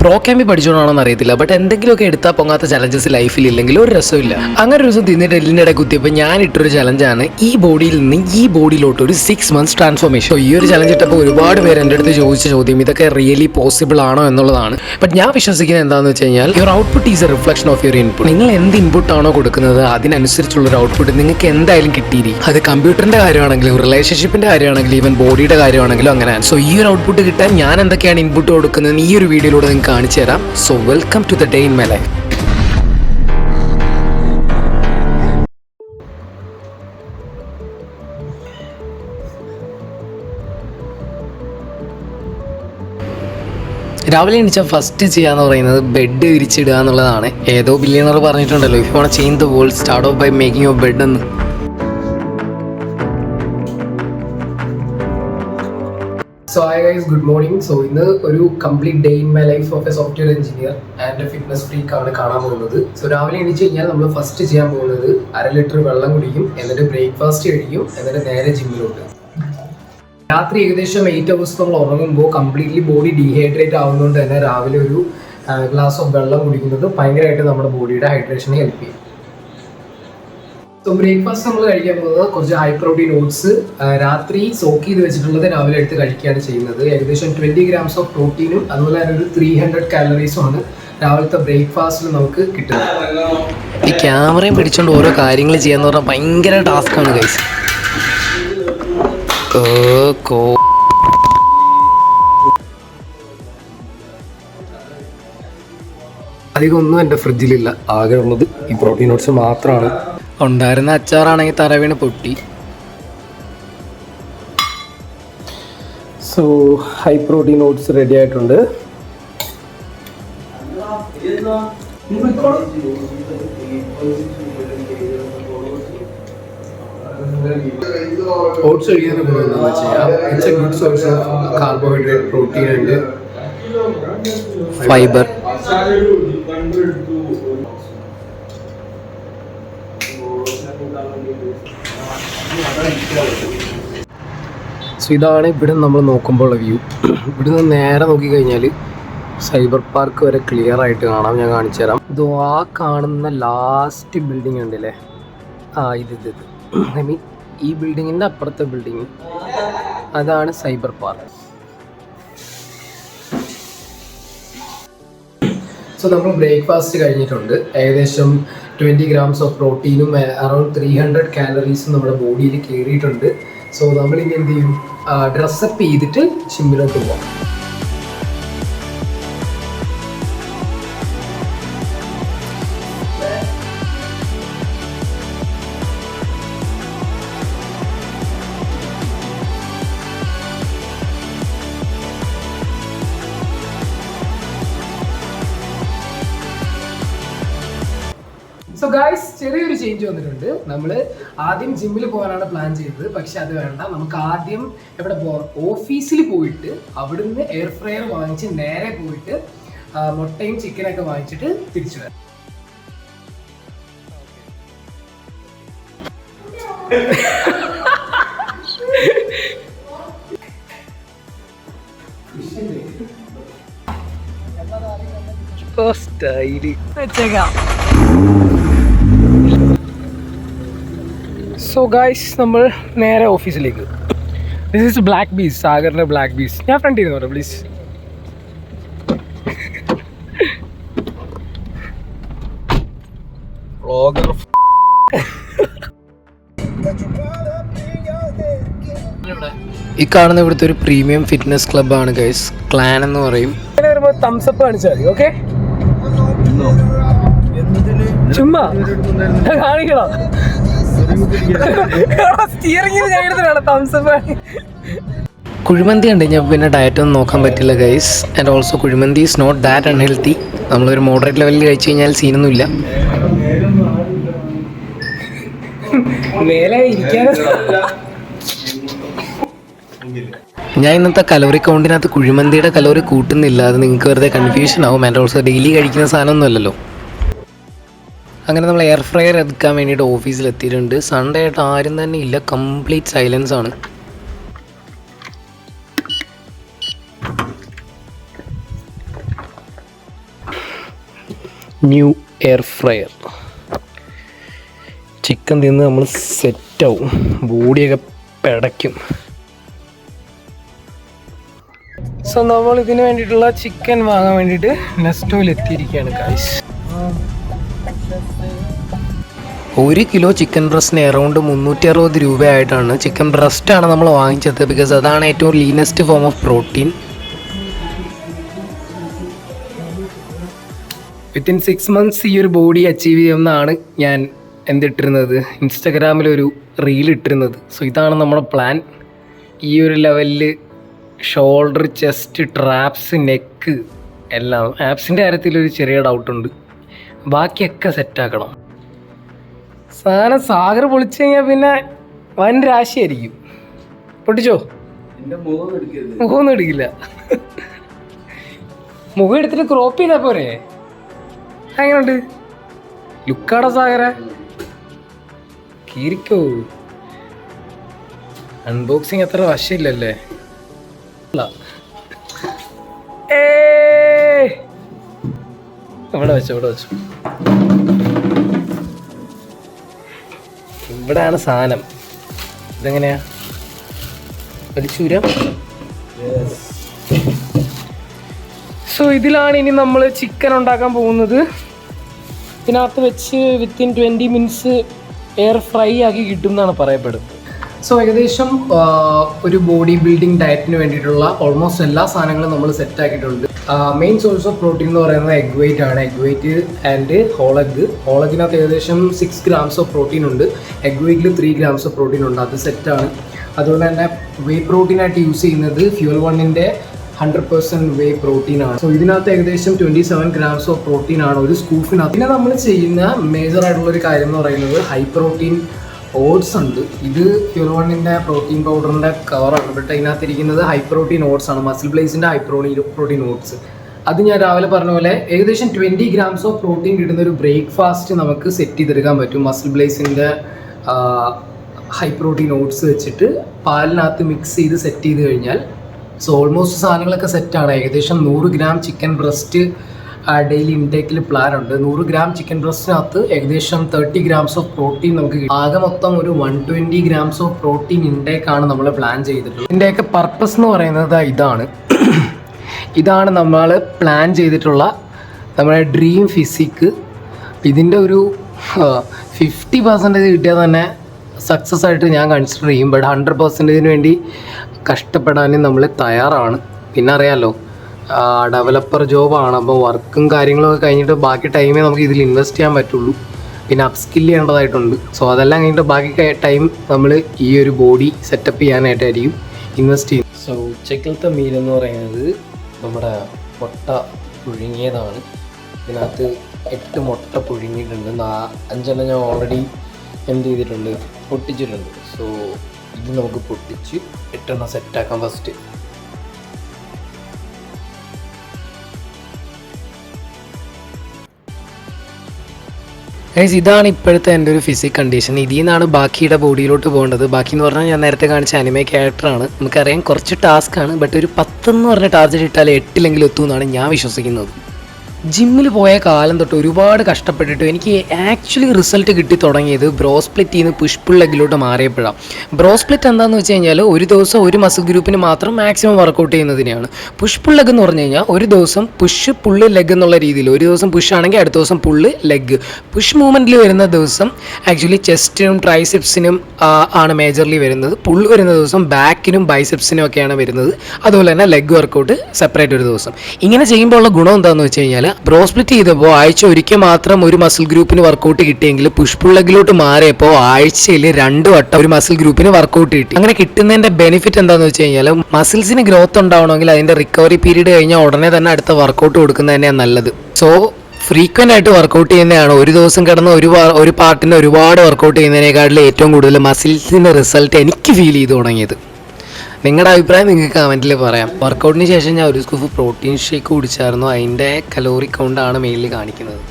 Pro ക്യാമ്പി പഠിച്ചോണാണെന്ന് അറിയത്തില്ല, but എന്തെങ്കിലുമൊക്കെ എടുത്താൽ പൊങ്ങാത്ത ചലഞ്ചസ് ലൈഫിൽ ഇല്ലെങ്കിൽ ഒരു രസമില്ല. അങ്ങനെ ഒരു ദിവസം തിന്നിട്ട് എല്ലിൻ്റെ ഇടയിൽ കുത്തിയപ്പോൾ ഞാൻ ഇട്ടൊരു ചലഞ്ചാണ് ഈ ബോഡിയിൽ നിന്ന് ഈ ബോഡിയിലോട്ട് ഒരു 6 months ട്രാൻസ്ഫോർമേഷൻ. ഈ ഒരു ചലഞ്ച് ഇട്ടപ്പോൾ ഒരുപാട് പേര് എൻ്റെ അടുത്ത് ചോദിച്ച ചോദ്യം ഇതൊക്കെ റിയലി പോസിബിൾ ആണോ എന്നുള്ളതാണ്. ബട്ട് ഞാൻ വിശ്വസിക്കുന്നത് എന്താണെന്ന് വെച്ച് കഴിഞ്ഞാൽ your output is A reflection of your input. നിങ്ങൾ എന്ത് ഇൻപുട്ട് ആണോ കൊടുക്കുന്നത് അതിനനുസരിച്ചുള്ളൊരു ഔട്ട്പുട്ട് നിങ്ങൾക്ക് എന്തായാലും കിട്ടിയിരിക്കും. അത് കമ്പ്യൂട്ടറിൻ്റെ കാര്യമാണെങ്കിലും റിലേഷൻഷിപ്പിൻ്റെ കാര്യമാണെങ്കിലും ഈവൻ ബോഡിയുടെ കാര്യമാണെങ്കിലും അങ്ങനെ. സോ ഈ ഒരു ഔട്ട്പുട്ട് കിട്ടാൻ ഞാൻ എന്തൊക്കെയാണ് ഇൻപുട്ട് കൊടുക്കുന്നത് ഈ ഒരു വീഡിയോയിലൂടെ നിങ്ങൾക്ക് കാണിച്ചു തരാം. So welcome to the day in my life. രാവിലെ എണീച്ചാൽ ഫസ്റ്റ് ചെയ്യാന്ന് പറയുന്നത് ബെഡ് വിരിച്ചിടുക എന്നുള്ളതാണ്. ഏതോ ബില്യണർ പറഞ്ഞിട്ടുണ്ടല്ലോ, if you want to change the world start off by making your bed എന്ന്. So hi guys, good morning. So ഇന്ന് ഒരു complete day in my life of a software engineer and a fitness freak ആണ് കാണാൻ പോകുന്നത്. So രാവിലെ എണീച്ച് കഴിഞ്ഞാൽ നമ്മൾ ഫസ്റ്റ് ചെയ്യാൻ പോകുന്നത് 1/2 ലിറ്റർ വെള്ളം കുടിക്കും, എന്നിട്ട് ബ്രേക്ക്ഫാസ്റ്റ് കഴിക്കും, എന്നിട്ട് നേരെ ജിമ്മിലോട്ട്. രാത്രി ഏകദേശം 8 hours നമ്മൾ ഉറങ്ങുമ്പോൾ കംപ്ലീറ്റ്ലി ബോഡി ഡീഹൈഡ്രേറ്റ് ആവുന്നതുകൊണ്ട് തന്നെ രാവിലെ ഒരു ഗ്ലാസ് ഓഫ് വെള്ളം കുടിക്കുന്നത് ഭയങ്കരമായിട്ട് നമ്മുടെ ബോഡിയുടെ ഹൈഡ്രേഷനെ ഹെൽപ്പ് ചെയ്യും. സോ ബ്രേക്ക്ഫാസ്റ്റ് നമ്മൾ കഴിക്കാൻ പോകുന്നത് കുറച്ച് ഹൈ പ്രോട്ടീൻ ഓട്സ് രാത്രി സോക്ക് ചെയ്ത് വെച്ചിട്ടുള്ളത് രാവിലെ എടുത്ത് കഴിക്കുകയാണ് ചെയ്യുന്നത്. ഏകദേശം 20 grams ഓഫ് പ്രോട്ടീനും അതുപോലെ തന്നെ ഒരു 300 calories ആണ് രാവിലത്തെ ബ്രേക്ക്ഫാസ്റ്റിൽ നമുക്ക് കിട്ടുന്നത്. ഈ ക്യാമറയും പിടിച്ചുകൊണ്ട് ഓരോ കാര്യങ്ങൾ ചെയ്യാന്ന് പറഞ്ഞാൽ ഭയങ്കര ടാസ്ക്കാണ് ഗൈസ്. അധികം ഒന്നും എൻ്റെ ഫ്രിഡ്ജിലില്ല, ആകെ ഉള്ളത് ഈ പ്രോട്ടീൻ ഓട്സ് മാത്രമാണ്. ഉണ്ടായിരുന്ന അച്ചാറാണെങ്കിൽ തറവീണ് പൊട്ടി. So high protein oats ready ആയിട്ടുണ്ട്. ഓട്സ് കഴിക്കാൻ എന്താണെന്ന് വെച്ച് കഴിഞ്ഞാൽ it's A good source of carbohydrate, protein and fibre. So ഇതാണ് ഇവിടെ നമ്മൾ നോക്കുമ്പോൾ വ്യൂ. ഇവിടുന്ന് നേരെ നോക്കിക്കഴിഞ്ഞാൽ സൈബർ പാർക്ക് വരെ ക്ലിയർ ആയിട്ട് കാണാം. ഞാൻ കാണിച്ചു തരാം. ഇത് ആ കാണുന്ന ലാസ്റ്റ് ബിൽഡിംഗ് ഉണ്ടല്ലേ, ഇത് ഐ മീൻ ഈ ബിൽഡിങ്ങിൻ്റെ അപ്പുറത്തെ ബിൽഡിങ്, അതാണ് സൈബർ പാർക്ക്. സോ നമ്മൾ ബ്രേക്ക്ഫാസ്റ്റ് കഴിഞ്ഞിട്ടുണ്ട്. ഏകദേശം 20 grams ഓഫ് പ്രോട്ടീനും അറൗണ്ട് 300 calories നമ്മുടെ ബോഡിയിൽ കയറിയിട്ടുണ്ട്. സോ നമ്മളിനി എന്ത് ചെയ്യും, ഡ്രസ്സപ്പ് ചെയ്തിട്ട് ജിമ്മിലോട്ട് പോകാം. സോ ഗൈസ്, ചെറിയൊരു ചേഞ്ച് വന്നിട്ടുണ്ട്. നമ്മൾ ആദ്യം ജിമ്മിൽ പോകാനാണ് പ്ലാൻ ചെയ്തത്, പക്ഷെ അത് വേണ്ട. നമുക്ക് ആദ്യം എവിടെ പോകാം, ഓഫീസിൽ പോയിട്ട് അവിടുന്ന് എയർ ഫ്രയർ വാങ്ങിച്ച് നേരെ പോയിട്ട് മുട്ടയും ചിക്കനൊക്കെ വാങ്ങിച്ചിട്ട് തിരിച്ചു വരാം. സോ ഗൈസ്, നമ്മൾ നേരെ ഓഫീസിലേക്ക്. ദിസ് ഈസ് ബ്ലാക്ക് ബീസ്, സാഗറിൻ്റെ ബ്ലാക്ക് ബീസ്. ഞാൻ ഫ്രണ്ട് ചെയ്യുന്നു പറയാം പ്ലീസ്. ഈ കാണുന്ന ഇവിടുത്തെ ഒരു പ്രീമിയം ഫിറ്റ്നസ് ക്ലബ്ബാണ് ഗൈസ്, ക്ലാൻ എന്ന് പറയും. വരുമ്പോൾ തംസ് അപ്പ് കാണിച്ചാൽ മതി. ഓക്കെ, ചുമ്മാ കാണിക്കണം. കുഴിമന്തി ഉണ്ട് കഴിഞ്ഞാൽ പിന്നെ ഡയറ്റ് ഒന്നും നോക്കാൻ പറ്റില്ല guys. And also kuzhimanthi is not that unhealthy. നമ്മളൊരു മോഡറേറ്റ് ലെവലിൽ കഴിച്ചു കഴിഞ്ഞാൽ സീനൊന്നുമില്ല. ഞാൻ ഇന്നത്തെ കലോറി കൗണ്ടിനകത്ത് കുഴിമന്തിയുടെ കലോറി കൂട്ടുന്നില്ല, അത് നിങ്ങൾക്ക് വെറുതെ കൺഫ്യൂഷൻ ആവും. ആൻഡ് ഓൾസോ ഡെയിലി കഴിക്കുന്ന സാധനമൊന്നുമല്ലല്ലോ. അങ്ങനെ നമ്മൾ എയർ ഫ്രയർ എടുക്കാൻ വേണ്ടിയിട്ട് ഓഫീസിലെത്തിയിട്ടുണ്ട്. സൺഡേ ആയിട്ട് ആരും തന്നെ ഇല്ല, കംപ്ലീറ്റ് സൈലൻസ് ആണ്. New air fryer. ചിക്കൻ തിന്ന് നമ്മൾ സെറ്റാവും, ബോഡിയൊക്കെ പിടയ്ക്കും. സോ നമ്മൾ ഇതിന് വേണ്ടിയിട്ടുള്ള ചിക്കൻ വാങ്ങാൻ വേണ്ടിയിട്ട് നെസ്റ്റോയിൽ എത്തിയിരിക്കുകയാണ് ഗൈസ്. 1 കിലോ ചിക്കൻ ബ്രസ്റ്റിന് അറൗണ്ട് 360 രൂപയായിട്ടാണ്. ചിക്കൻ ബ്രസ്റ്റാണ് നമ്മൾ വാങ്ങിച്ചത്, ബിക്കോസ് അതാണ് ഏറ്റവും leanest form of protein. Within 6 months ഈ ഒരു ബോഡി അച്ചീവ് ചെയ്യുമെന്നാണ് ഞാൻ എന്തിട്ടിരുന്നത്, ഇൻസ്റ്റഗ്രാമിലൊരു റീൽ ഇട്ടിരുന്നത്. സോ ഇതാണ് നമ്മുടെ പ്ലാൻ. ഈ ഒരു ലെവലിൽ ഷോൾഡർ, ചെസ്റ്റ്, ട്രാപ്സ്, നെക്ക് എല്ലാം. ആപ്സിൻ്റെ കാര്യത്തിലൊരു ചെറിയ ഡൗട്ടുണ്ട്, ബാക്കിയൊക്കെ സെറ്റാക്കണം. സാധനം സാഗർ പൊളിച്ചു കഴിഞ്ഞാൽ പിന്നെ വൻ രാശിയായിരിക്കും. പൊട്ടിച്ചോ? മുഖമൊന്നും എടുക്കില്ല. മുഖം എടുത്തിട്ട് ക്രോപ്പ് ചെയ്താൽ പോരെ? എങ്ങനെയുണ്ട് ലുക്കാട സാഗര? കീരിക്കോ? അൺബോക്സിങ് അത്ര വശമില്ലല്ലേ? ഇവിടെ വെച്ചു ഇവിടെയാണ് സാധനം. ഇതെങ്ങനെയാ വലിച്ചൂരാം? സോ ഇതിലാണ് ഇനി നമ്മൾ ചിക്കൻ ഉണ്ടാക്കാൻ പോകുന്നത്. ഇതിനകത്ത് വെച്ച് വിത്തിൻ 20 minutes എയർ ഫ്രൈ ആക്കി കിട്ടും എന്നാണ് പറയപ്പെടുന്നത്. സോ ഏകദേശം ഒരു ബോഡി ബിൽഡിംഗ് ഡയറ്റിന് വേണ്ടിയിട്ടുള്ള ഓൾമോസ്റ്റ് എല്ലാ സാധനങ്ങളും നമ്മൾ സെറ്റ് ആക്കിയിട്ടുണ്ട്. മെയിൻ സോഴ്സ് ഓഫ് പ്രോട്ടീൻ എന്ന് പറയുന്നത് എഗ് വെയിറ്റ് ആണ്. എഗ് വെയിറ്റ് ആൻഡ് ഹോളഗിനകത്ത് ഏകദേശം 6 grams ഓഫ് പ്രോട്ടീൻ ഉണ്ട്. എഗ് വെയിറ്റിൽ 3 grams ഓഫ് പ്രോട്ടീൻ ഉണ്ട്, അത് സെറ്റാണ്. അതുപോലെ തന്നെ വേ പ്രോട്ടീനായിട്ട് യൂസ് ചെയ്യുന്നത് ഫ്യൂൽ വണ്ണിൻ്റെ 100% വേ പ്രോട്ടീൻ ആണ്. സോ ഇതിനകത്ത് ഏകദേശം 27 grams ഓഫ് പ്രോട്ടീൻ ആണ് ഒരു സ്കൂപ്പിനകത്ത്. പിന്നെ നമ്മൾ ചെയ്യുന്ന മേജർ ആയിട്ടുള്ളൊരു കാര്യം എന്ന് പറയുന്നത് ഹൈ പ്രോട്ടീൻ ഓട്സ് ഉണ്ട്. ഇത് ഫ്യൂൽ വണ്ണിൻ്റെ പ്രോട്ടീൻ പൗഡറിൻ്റെ കവറാണ്, ബട്ട് അതിനകത്ത് ഇരിക്കുന്നത് ഹൈ പ്രോട്ടീൻ ഓട്സ് ആണ്, മസിൽ ബ്ലേസിൻ്റെ ഹൈ പ്രോട്ടീൻ ഓട്സ്. അത് ഞാൻ രാവിലെ പറഞ്ഞ പോലെ ഏകദേശം 20 grams ഓഫ് പ്രോട്ടീൻ കിട്ടുന്ന ഒരു ബ്രേക്ക്ഫാസ്റ്റ് നമുക്ക് സെറ്റ് ചെയ്തെടുക്കാൻ പറ്റും. മസിൽ ബ്ലേസിൻ്റെ ഹൈ പ്രോട്ടീൻ ഓട്സ് വെച്ചിട്ട് പാലിനകത്ത് മിക്സ് ചെയ്ത് സെറ്റ് ചെയ്ത് കഴിഞ്ഞാൽ സോ ഓൾമോസ്റ്റ് സാധനങ്ങളൊക്കെ സെറ്റാണ്. ഏകദേശം 100 gram ചിക്കൻ ബ്രസ്റ്റ് ഡെയിലി ഇൻടേക്കിൽ പ്ലാൻ ഉണ്ട്. 100 gram ചിക്കൻ ബ്രസ്റ്റിനകത്ത് ഏകദേശം 30 grams ഓഫ് പ്രോട്ടീൻ നമുക്ക് കിട്ടും. ആകെ മൊത്തം ഒരു 120 grams ഓഫ് പ്രോട്ടീൻ ഇൻടേക്കാണ് നമ്മൾ പ്ലാൻ ചെയ്തിട്ടുള്ളത്. ഇതിൻ്റെയൊക്കെ പർപ്പസ് എന്ന് പറയുന്നത് ഇതാണ് നമ്മൾ പ്ലാൻ ചെയ്തിട്ടുള്ള നമ്മുടെ ഡ്രീം ഫിസിക്ക്. ഇതിൻ്റെ ഒരു 50% കിട്ടിയാൽ തന്നെ സക്സസ് ആയിട്ട് ഞാൻ കൺസിഡർ ചെയ്യും. ബട്ട് 100% വേണ്ടി കഷ്ടപ്പെടാനും നമ്മൾ തയ്യാറാണ്. പിന്നെ അറിയാമല്ലോ, ഡെവലപ്പർ ജോബാണ്, അപ്പോൾ വർക്കും കാര്യങ്ങളൊക്കെ കഴിഞ്ഞിട്ട് ബാക്കി ടൈമേ നമുക്ക് ഇതിൽ ഇൻവെസ്റ്റ് ചെയ്യാൻ പറ്റുള്ളൂ. പിന്നെ അപ്സ്കിൽ ചെയ്യേണ്ടതായിട്ടുണ്ട്. സോ അതെല്ലാം കഴിഞ്ഞിട്ട് ബാക്കി ടൈം നമ്മൾ ഈ ഒരു ബോഡി സെറ്റപ്പ് ചെയ്യാനായിട്ടായിരിക്കും ഇൻവെസ്റ്റ് ചെയ്യുന്നത്. സോ ഉച്ചക്കലത്തെ മീൽ എന്ന് പറയുന്നത് നമ്മുടെ മുട്ട പുഴുങ്ങിയതാണ്. ഇതിനകത്ത് 8 മുട്ട പുഴുങ്ങിയിട്ടുണ്ട്. 5 ഞാൻ ഓൾറെഡി എന്ത് ചെയ്തിട്ടുണ്ട്, പൊട്ടിച്ചിട്ടുണ്ട്. സോ ഇത് നമുക്ക് പൊട്ടിച്ച് 8 സെറ്റാക്കാം ഫസ്റ്റ്. ഇതാണ് ഇപ്പോഴത്തെ എൻ്റെ ഒരു ഫിസിക് കണ്ടീഷൻ. ഇതിൽ നിന്നാണ് ബാക്കിയുടെ ബോഡിയിലോട്ട് പോകേണ്ടത്. ബാക്കി എന്ന് പറഞ്ഞാൽ ഞാൻ നേരത്തെ കാണിച്ച അനിമേ ക്യാരക്ടറാണ്. നമുക്കറിയാം കുറച്ച് ടാസ്ക്കാണ്, ബട്ട് ഒരു 10 എന്ന് പറഞ്ഞ ടാർഗറ്റ് ഇട്ടാൽ 8 എത്തുമെന്നാണ് ഞാൻ വിശ്വസിക്കുന്നത്. ജിമ്മിൽ പോയ കാലം തൊട്ട് ഒരുപാട് കഷ്ടപ്പെട്ടിട്ട് എനിക്ക് ആക്ച്വലി റിസൾട്ട് കിട്ടി തുടങ്ങിയത് ബ്രോ സ്പ്ലിറ്റിൽ നിന്ന് പുഷ് പുൾ ലെഗിലോട്ട് മാറിയപ്പോഴാണ്. ബ്രോ സ്പ്ലിറ്റ് എന്താണെന്ന് വെച്ച് കഴിഞ്ഞാൽ ഒരു ദിവസം ഒരു മസിൽ ഗ്രൂപ്പിന് മാത്രം മാക്സിമം വർക്കൗട്ട് ചെയ്യുന്നതിനെയാണ്. പുഷ് പുൾ ലെഗ് എന്ന് പറഞ്ഞു കഴിഞ്ഞാൽ ഒരു ദിവസം പുഷ് പുള്ള് ലെഗ് എന്നുള്ള രീതിയിൽ, ഒരു ദിവസം പുഷ് ആണെങ്കിൽ അടുത്ത ദിവസം പുള്ള് ലെഗ്. പുഷ് മൂവ്മെൻറ്റിൽ വരുന്ന ദിവസം ആക്ച്വലി ചെസ്റ്റിനും ട്രൈസെപ്സിനും ആണ് മേജർലി വരുന്നത്. പുള്ള് വരുന്ന ദിവസം ബാക്കിനും ബൈസെപ്സിനും ഒക്കെയാണ് വരുന്നത്. അതുപോലെ തന്നെ ലെഗ് വർക്കൗട്ട് സെപ്പറേറ്റ് ഒരു ദിവസം. ഇങ്ങനെ ചെയ്യുമ്പോൾ ഉള്ള ഗുണം എന്താണെന്ന് വെച്ച് കഴിഞ്ഞാൽ ബ്രോ സ്പ്ലിറ്റ് ചെയ്തപ്പോൾ ആഴ്ച ഒരിക്കൽ മാത്രം ഒരു മസിൽ ഗ്രൂപ്പിന് വർക്കൗട്ട് കിട്ടിയെങ്കിൽ പുഷ് പുൾ ലെഗിലോട്ട് മാറിയപ്പോൾ ആഴ്ചയിൽ 2 വട്ടം ഒരു മസിൽ ഗ്രൂപ്പിന് വർക്കൗട്ട് കിട്ടി. അങ്ങനെ കിട്ടുന്നതിൻ്റെ ബെനിഫിറ്റ് എന്താണെന്ന് വെച്ച് കഴിഞ്ഞാൽ മസിൽസിന് ഗ്രോത്ത് ഉണ്ടാവണമെങ്കിൽ അതിൻ്റെ റിക്കവറി പീരീഡ് കഴിഞ്ഞാൽ ഉടനെ തന്നെ അടുത്ത വർക്കൗട്ട് കൊടുക്കുന്നത് തന്നെയാണ് നല്ലത്. സോ ഫ്രീക്വൻ്റ് ആയിട്ട് വർക്കൗട്ട് ചെയ്യുന്നതാണ് ഒരു ദിവസം കിടന്ന് ഒരു പാർട്ടിന് ഒരുപാട് വർക്കൗട്ട് ചെയ്യുന്നതിനേക്കാളും ഏറ്റവും കൂടുതൽ മസിൽസിൻ്റെ റിസൾട്ട് എനിക്ക് ഫീൽ ചെയ്ത് തുടങ്ങിയത്. നിങ്ങളുടെ അഭിപ്രായം നിങ്ങൾക്ക് കമൻറ്റിൽ പറയാം. വർക്കൗട്ടിന് ശേഷം ഞാൻ ഒരു സ്കൂപ്പ് പ്രോട്ടീൻ ഷേക്ക് കുടിച്ചായിരുന്നു. അതിൻ്റെ കലോറി കൗണ്ടാണ് മെയിലിൽ കാണിക്കുന്നത്.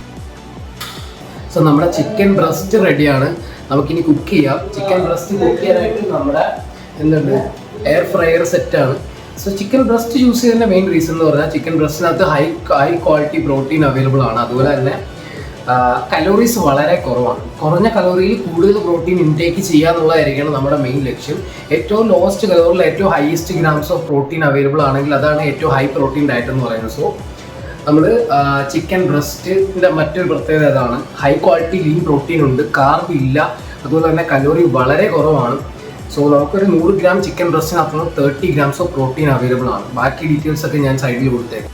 സോ നമ്മുടെ ചിക്കൻ ബ്രസ്റ്റ് റെഡിയാണ്. നമുക്കിനി കുക്ക് ചെയ്യാം. ചിക്കൻ ബ്രസ്റ്റ് കുക്ക് ചെയ്യാനായിട്ട് നമ്മുടെ എന്തുണ്ട്, എയർ ഫ്രയർ സെറ്റാണ്. സോ ചിക്കൻ ബ്രസ്റ്റ് യൂസ് ചെയ്യുന്നതിൻ്റെ മെയിൻ റീസൺ എന്ന് പറഞ്ഞാൽ ചിക്കൻ ബ്രസ്റ്റിനകത്ത് ഹൈ ക്വാളിറ്റി പ്രോട്ടീൻ അവൈലബിൾ ആണ്. അതുപോലെ തന്നെ കലോറീസ് വളരെ കുറവാണ്. കുറഞ്ഞ കലോറിയിൽ കൂടുതൽ പ്രോട്ടീൻ ഇൻടേക്ക് ചെയ്യുക എന്നുള്ളതായിരിക്കണം നമ്മുടെ മെയിൻ ലക്ഷ്യം. ഏറ്റവും ലോവസ്റ്റ് കലോറിയിൽ ഏറ്റവും highest grams of protein available ആണെങ്കിൽ അതാണ് ഏറ്റവും ഹൈ പ്രോട്ടീൻ ഡയറ്റ് എന്ന് പറയുന്നത്. സോ നമ്മൾ ചിക്കൻ ബ്രസ്റ്റിൻ്റെ മറ്റൊരു പ്രത്യേകത അതാണ്, ഹൈ ക്വാളിറ്റി ലീൻ പ്രോട്ടീൻ ഉണ്ട്, കാർബ് ഇല്ല, അതുപോലെ തന്നെ കലോറി വളരെ കുറവാണ്. സോ നമുക്കൊരു 100 ഗ്രാം ചിക്കൻ ബ്രസ്റ്റിനകത്ത് 30 ഗ്രാംസ് ഓഫ് പ്രോട്ടീൻ അവൈലബിൾ ആണ്. ബാക്കി ഡീറ്റെയിൽസ് ഒക്കെ ഞാൻ സൈഡിൽ കൊടുത്തേക്കാം.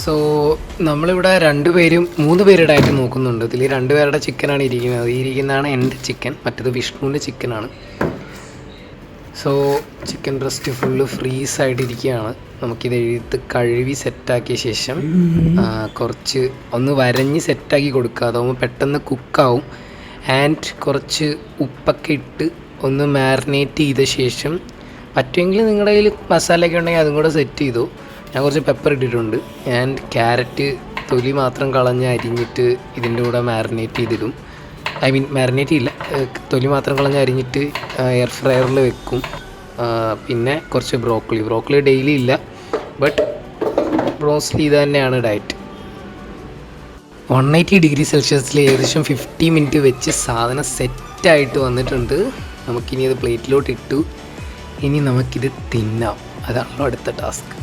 സോ നമ്മളിവിടെ 3 പേരുടെ ആയിട്ട് നോക്കുന്നുണ്ട്. ഇതിൽ 2 പേരുടെ ചിക്കനാണ് ഇരിക്കുന്നത്. ഈ ഇരിക്കുന്നതാണ് എൻ്റെ ചിക്കൻ, മറ്റേത് വിഷ്ണുവിൻ്റെ ചിക്കനാണ്. സോ ചിക്കൻ ബ്രസ്റ്റ് ഫുള്ള് ഫ്രീസായിട്ടിരിക്കുകയാണ്. നമുക്കിത് കഴുകി സെറ്റാക്കിയ ശേഷം കുറച്ച് ഒന്ന് വരഞ്ഞ് സെറ്റാക്കി കൊടുക്കുക, അതാവുമ്പോൾ പെട്ടെന്ന് കുക്കാവും. ആൻഡ് കുറച്ച് ഉപ്പൊക്കെ ഇട്ട് ഒന്ന് മാരിനേറ്റ് ചെയ്ത ശേഷം പറ്റുമെങ്കിൽ നിങ്ങളുടെ കയ്യിൽ മസാലയൊക്കെ ഉണ്ടെങ്കിൽ അതും കൂടെ സെറ്റ് ചെയ്തു. ഞാൻ കുറച്ച് പെപ്പർ ഇട്ടിട്ടുണ്ട്. ആൻഡ് ക്യാരറ്റ് തൊലി മാത്രം കളഞ്ഞ് അരിഞ്ഞിട്ട് ഇതിൻ്റെ കൂടെ മാരിനേറ്റ് ചെയ്തിടും. മാരിനേറ്റ് ചെയ്യില്ല, തൊലി മാത്രം കളഞ്ഞ് അരിഞ്ഞിട്ട് എയർ ഫ്രയറിൽ വെക്കും. പിന്നെ കുറച്ച് ബ്രോക്കലി ഡെയിലി ഇല്ല, ബട്ട് മോസ്റ്റ്ലി ഇത് തന്നെയാണ് ഡയറ്റ്. 180 ഡിഗ്രി സെൽഷ്യസിൽ ഏകദേശം 50 മിനിറ്റ് വെച്ച് സാധനം സെറ്റായിട്ട് വന്നിട്ടുണ്ട്. നമുക്കിനി അത് പ്ലേറ്റിലോട്ട് ഇട്ടു. ഇനി നമുക്കിത് തിന്നാം. അതാണല്ലോ അടുത്ത ടാസ്ക്.